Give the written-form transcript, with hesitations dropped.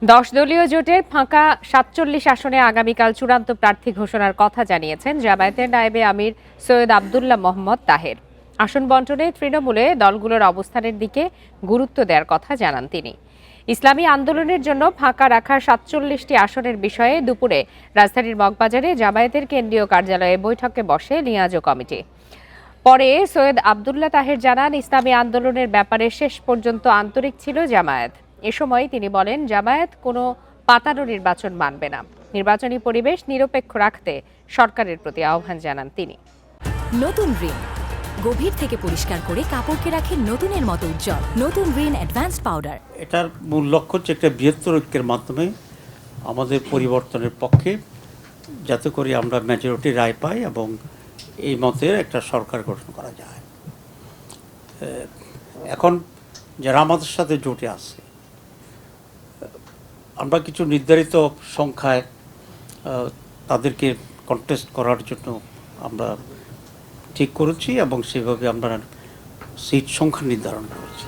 দলীয় জোটের ফাঁকা ৪৭ আসনে আগামীকাল চূড়ান্ত প্রার্থী ঘোষণার কথা জানিয়েছেন জামায়াতের নায়েবে আমির সৈয়দ আবদুল্লাহ মোহাম্মদ তাহের। আসন বণ্টনে তৃণমূলে দলগুলোর অবস্থানের দিকে গুরুত্ব দেওয়ার কথা জানান তিনি। ইসলামী আন্দোলনের জন্য ফাঁকা রাখা ৪৭টি আসনের বিষয়ে দুপুরে রাজধানীর মগবাজারে জামায়াতের কেন্দ্রীয় কার্যালয়ে বৈঠকে বসে লিয়াজো কমিটি। পরে সৈয়দ আবদুল্লাহ তাহের জানান, ইসলামী আন্দোলনের ব্যাপারে শেষ পর্যন্ত আন্তরিক ছিল জামায়াত। এ সময় তিনি বলেন, জামায়াত কোনো পাতানো নির্বাচন মানবে না। নির্বাচনী পরিবেশ নিরপেক্ষ রাখতে সরকারের প্রতি আহ্বান জানান তিনি। নতুন রিন গভীর থেকে পরিষ্কার করে কাপড়কে রাখে নতুনের মতো উজ্জ্বল। নতুন রিন অ্যাডভান্সড পাউডার। এটার মূল লক্ষ্য হচ্ছে একটা বৃহত্তর ঐক্যের মাধ্যমে আমাদের পরিবর্তনের পক্ষে, যাতে করে আমরা মেজরিটি রায় পাই এবং এই মতের একটা সরকার গঠন করা যায়। এখন যারা আমাদের সাথে জোটে আছে, আমরা কিছু নির্ধারিত সংখ্যায় তাদেরকে কন্টেস্ট করার জন্য আমরা ঠিক করেছি এবং সেভাবে আমরা সিট সংখ্যা নির্ধারণ করেছি।